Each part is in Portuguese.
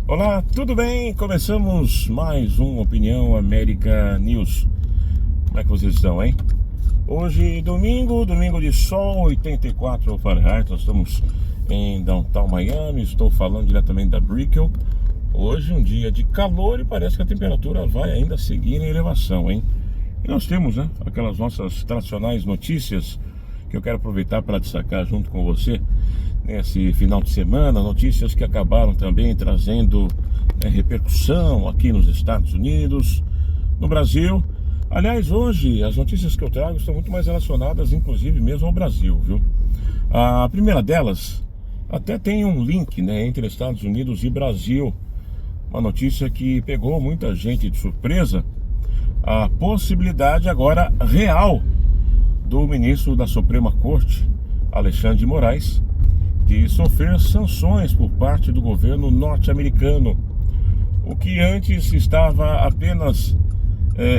Olá, tudo bem? Começamos mais um Opinião América News. Como é que vocês estão, hein? Hoje, domingo de sol, 84 Fahrenheit. Nós estamos em Downtown Miami. Estou falando diretamente da Brickell. Hoje, um dia de calor e parece que a temperatura vai ainda seguir em elevação, hein? E nós temos, né, aquelas nossas tradicionais notícias que eu quero aproveitar para destacar junto com você nesse final de semana, notícias que acabaram também trazendo repercussão aqui nos Estados Unidos, no Brasil. Aliás, hoje as notícias que eu trago estão muito mais relacionadas, inclusive mesmo ao Brasil, viu? A primeira delas até tem um link, né, entre Estados Unidos e Brasil. Uma notícia que pegou muita gente de surpresa. A possibilidade agora real do ministro da Suprema Corte, Alexandre de Moraes, de sofrer sanções por parte do governo norte-americano. O que antes estava apenas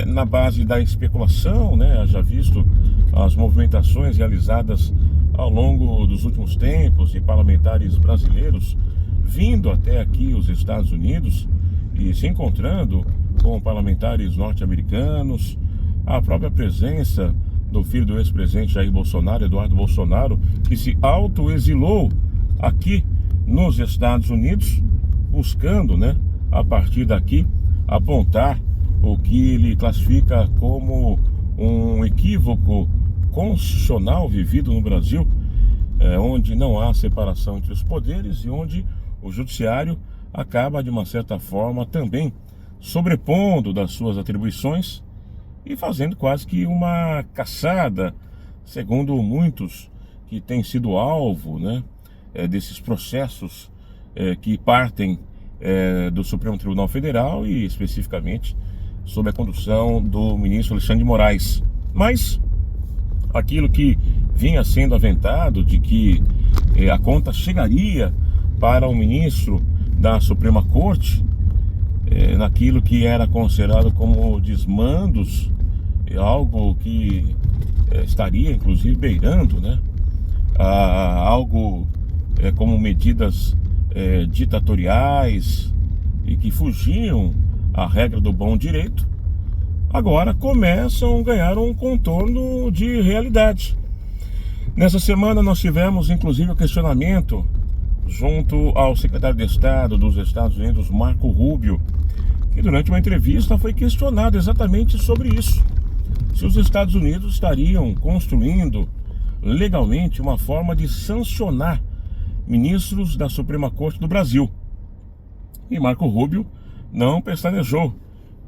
na base da especulação, né? Já visto as movimentações realizadas ao longo dos últimos tempos de parlamentares brasileiros vindo até aqui os Estados Unidos e se encontrando com parlamentares norte-americanos, a própria presença do filho do ex-presidente Jair Bolsonaro, Eduardo Bolsonaro, que se autoexilou aqui nos Estados Unidos, buscando, né, a partir daqui, apontar o que ele classifica como um equívoco constitucional vivido no Brasil, onde não há separação entre os poderes e onde o judiciário acaba, de uma certa forma, também sobrepondo das suas atribuições e fazendo quase que uma caçada, segundo muitos que têm sido alvo, né, desses processos que partem do Supremo Tribunal Federal e especificamente sob a condução do ministro Alexandre de Moraes. Mas aquilo que vinha sendo aventado de que a conta chegaria para o ministro da Suprema Corte, naquilo que era considerado como desmandos, algo que estaria inclusive beirando, né, algo como medidas ditatoriais e que fugiam à regra do bom direito, agora começam a ganhar um contorno de realidade. Nessa semana nós tivemos inclusive o questionamento junto ao secretário de Estado dos Estados Unidos, Marco Rubio, que durante uma entrevista foi questionado exatamente sobre isso. Se os Estados Unidos estariam construindo legalmente uma forma de sancionar ministros da Suprema Corte do Brasil. E Marco Rubio não pestanejou.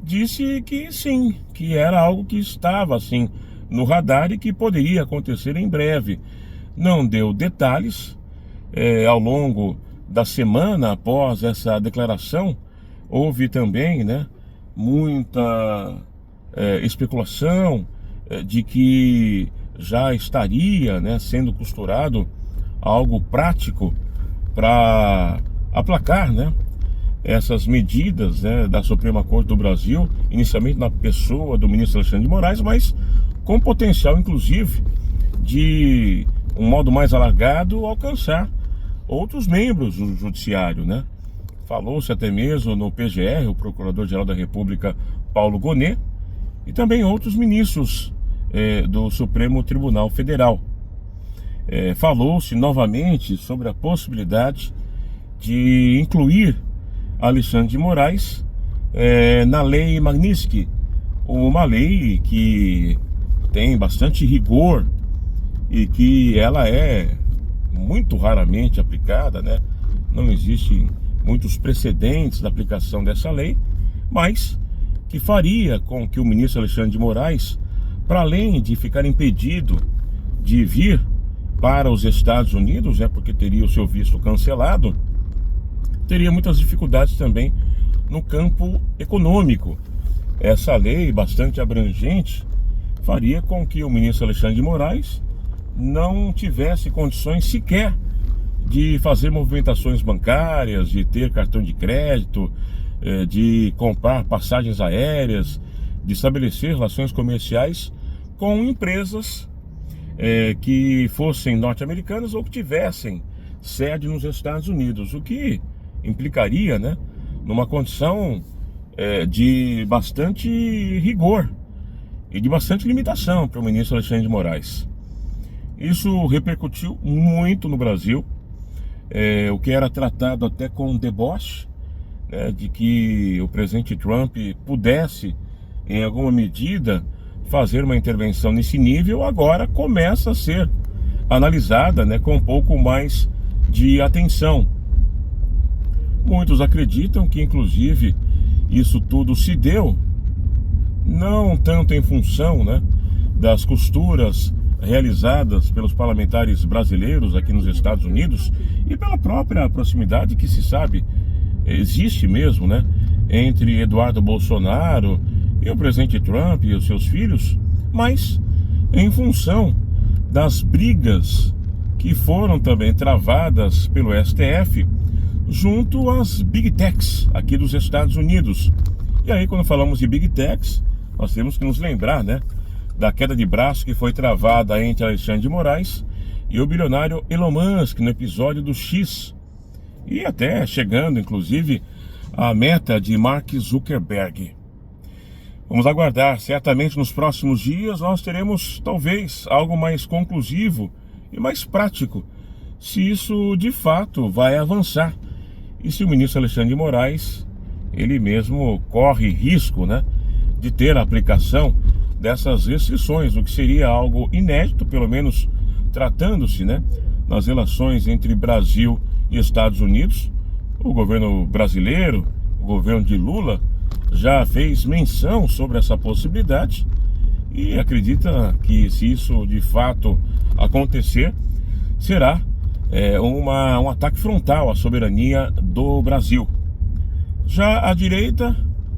Disse que sim, que era algo que estava assim no radar e que poderia acontecer em breve. Não deu detalhes. Ao longo da semana após essa declaração, houve também, né, muita especulação de que já estaria, né, sendo costurado algo prático para aplacar, né, essas medidas, né, da Suprema Corte do Brasil, inicialmente na pessoa do ministro Alexandre de Moraes, mas com potencial inclusive de um modo mais alargado alcançar outros membros do judiciário, né? Falou-se até mesmo no PGR, o Procurador-Geral da República, Paulo Gonet, e também outros ministros do Supremo Tribunal Federal. Falou-se novamente sobre a possibilidade de incluir Alexandre de Moraes na Lei Magnitsky, uma lei que tem bastante rigor e que ela é muito raramente aplicada, né? Não existem muitos precedentes da aplicação dessa lei, mas que faria com que o ministro Alexandre de Moraes, para além de ficar impedido de vir para os Estados Unidos, porque teria o seu visto cancelado, teria muitas dificuldades também no campo econômico. Essa lei, bastante abrangente, faria com que o ministro Alexandre de Moraes não tivesse condições sequer de fazer movimentações bancárias, de ter cartão de crédito, de comprar passagens aéreas, de estabelecer relações comerciais com empresas que fossem norte-americanas ou que tivessem sede nos Estados Unidos, o que implicaria, né, numa condição de bastante rigor e de bastante limitação para o ministro Alexandre de Moraes. Isso repercutiu muito no Brasil, o que era tratado até com deboche, né, de que o presidente Trump pudesse, em alguma medida, fazer uma intervenção nesse nível, agora começa a ser analisada, né, com um pouco mais de atenção. Muitos acreditam que, inclusive, isso tudo se deu não tanto em função, né, das costuras realizadas pelos parlamentares brasileiros aqui nos Estados Unidos e pela própria proximidade que se sabe existe mesmo, né, entre Eduardo Bolsonaro e o presidente Trump e os seus filhos, mas em função das brigas que foram também travadas pelo STF junto às Big Techs aqui dos Estados Unidos. E aí, quando falamos de Big Techs, nós temos que nos lembrar, né, da queda de braço que foi travada entre Alexandre de Moraes e o bilionário Elon Musk no episódio do X, e até chegando, inclusive, à meta de Mark Zuckerberg. Vamos aguardar. Certamente nos próximos dias nós teremos talvez algo mais conclusivo e mais prático, se isso de fato vai avançar e se o ministro Alexandre de Moraes, ele mesmo corre risco, né, de ter a aplicação dessas restrições, o que seria algo inédito, pelo menos tratando-se, né, nas relações entre Brasil e Estados Unidos. O governo brasileiro, o governo de Lula, já fez menção sobre essa possibilidade e acredita que, se isso de fato acontecer, será um ataque frontal à soberania do Brasil. Já à direita,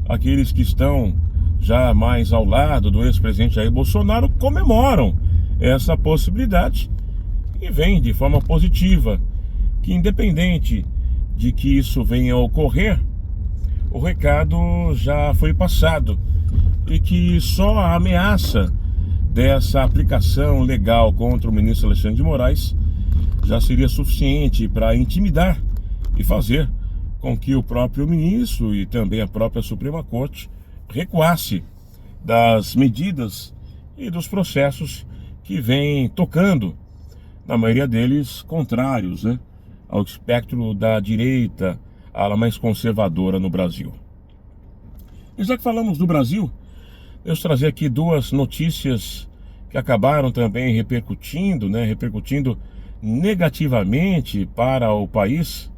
aqueles que estão já mais ao lado do ex-presidente Jair Bolsonaro comemoram essa possibilidade e veem de forma positiva que, independente de que isso venha a ocorrer, o recado já foi passado e que só a ameaça dessa aplicação legal contra o ministro Alexandre de Moraes já seria suficiente para intimidar e fazer com que o próprio ministro e também a própria Suprema Corte recuasse das medidas e dos processos que vêm tocando, na maioria deles contrários, né, ao espectro da direita, a ala mais conservadora no Brasil. E já que falamos do Brasil, eu trazer aqui duas notícias que acabaram também repercutindo negativamente para o país.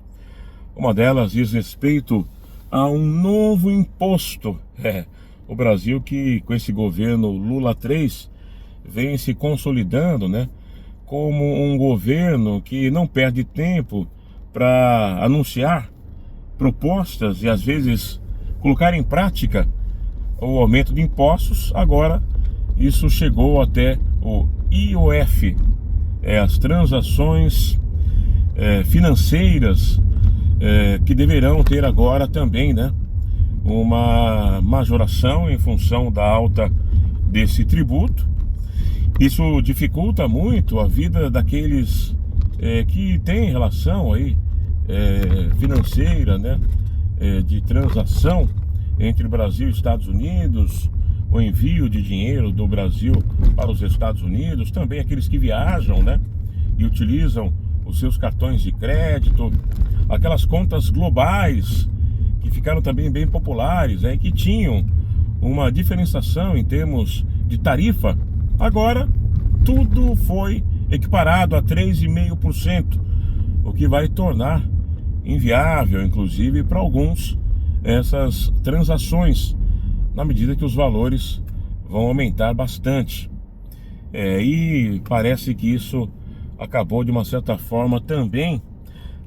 Uma delas diz respeito a um novo imposto. O Brasil, que com esse governo Lula 3 vem se consolidando, né, como um governo que não perde tempo para anunciar propostas e às vezes colocar em prática o aumento de impostos. Agora isso chegou até o IOF, as transações financeiras, que deverão ter agora também, né, uma majoração em função da alta desse tributo. Isso dificulta muito a vida daqueles que têm relação aí financeira, né, de transação entre Brasil e Estados Unidos, o envio de dinheiro do Brasil para os Estados Unidos, também aqueles que viajam, né, e utilizam os seus cartões de crédito, aquelas contas globais que ficaram também bem populares, que tinham uma diferenciação em termos de tarifa. Agora tudo foi equiparado a 3,5%, o que vai tornar inviável, inclusive, para alguns essas transações, na medida que os valores vão aumentar bastante. E parece que isso acabou, de uma certa forma, também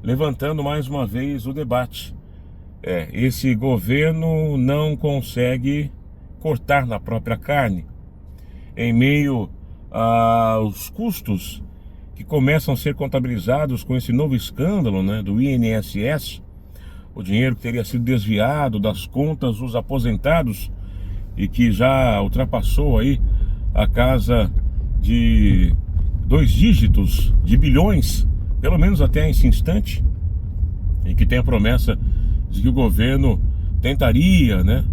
levantando mais uma vez o debate. Esse governo não consegue cortar na própria carne, em meio aos custos que começam a ser contabilizados com esse novo escândalo, né, do INSS, o dinheiro que teria sido desviado das contas dos aposentados e que já ultrapassou aí a casa de 2 dígitos de bilhões, pelo menos até esse instante, e que tem a promessa de que o governo tentaria, né,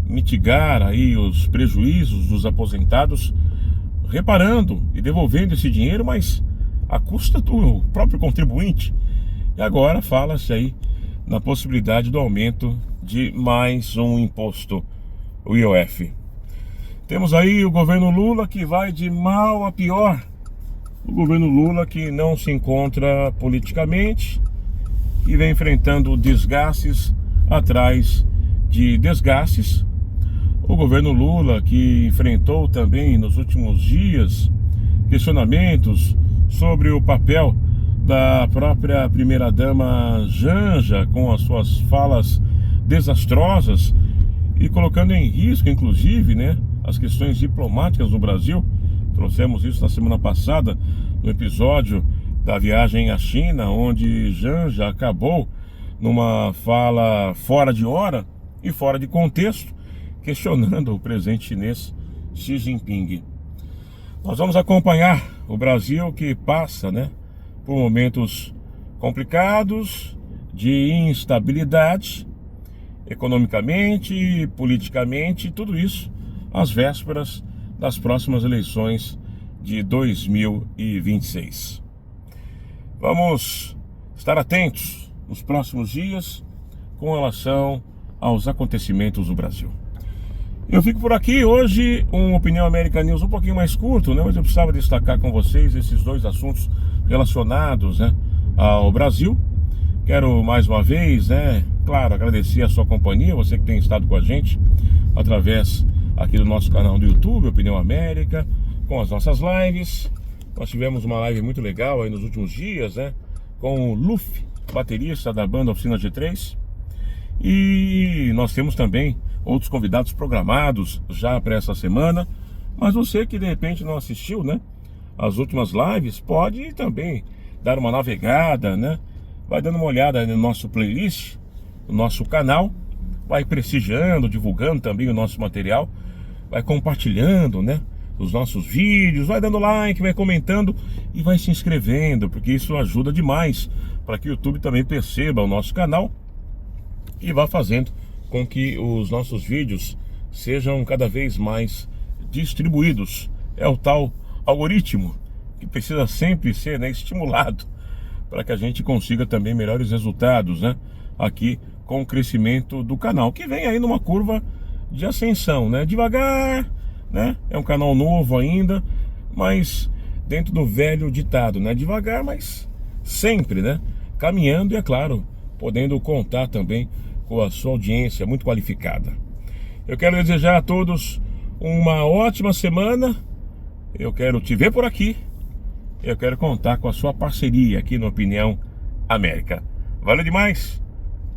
mitigar aí os prejuízos dos aposentados, reparando e devolvendo esse dinheiro, mas à custa do próprio contribuinte. E agora fala-se aí na possibilidade do aumento de mais um imposto, o IOF. Temos aí o governo Lula que vai de mal a pior. O governo Lula que não se encontra politicamente e vem enfrentando desgastes atrás de desgastes. O governo Lula que enfrentou também nos últimos dias questionamentos sobre o papel da própria primeira-dama Janja, com as suas falas desastrosas e colocando em risco, inclusive, né, as questões diplomáticas no Brasil. Trouxemos isso na semana passada, no episódio da viagem à China, onde Janja acabou numa fala fora de hora e fora de contexto, questionando o presidente chinês Xi Jinping. Nós vamos acompanhar o Brasil que passa, né, por momentos complicados, de instabilidade, economicamente, politicamente, tudo isso às vésperas das próximas eleições de 2026. Vamos estar atentos nos próximos dias com relação aos acontecimentos do Brasil. Eu fico por aqui hoje, um Opinião América News um pouquinho mais curto, né? Mas eu precisava destacar com vocês esses dois assuntos relacionados, né, ao Brasil. Quero mais uma vez, né, claro, agradecer a sua companhia, você que tem estado com a gente através aqui do nosso canal do YouTube, Opinião América, com as nossas lives. Nós tivemos uma live muito legal aí nos últimos dias, né, com o Luffy, baterista da banda Oficina G3. E nós temos também outros convidados programados já para essa semana. Mas você que de repente não assistiu, né, as últimas lives, pode também dar uma navegada, né? Vai dando uma olhada no nosso playlist, no nosso canal, vai prestigiando, divulgando também o nosso material, vai compartilhando, né, os nossos vídeos, vai dando like, vai comentando e vai se inscrevendo, porque isso ajuda demais para que o YouTube também perceba o nosso canal e vá fazendo com que os nossos vídeos sejam cada vez mais distribuídos. É o tal algoritmo que precisa sempre ser, né, estimulado para que a gente consiga também melhores resultados, né, aqui com o crescimento do canal, que vem aí numa curva de ascensão, né, devagar, né, é um canal novo ainda, mas dentro do velho ditado, né, devagar, mas sempre, né, caminhando e, é claro, podendo contar também com a sua audiência muito qualificada. Eu quero desejar a todos uma ótima semana. Eu quero te ver por aqui. Eu quero contar com a sua parceria aqui no Opinião América. Valeu demais.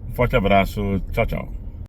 Um forte abraço. Tchau, tchau.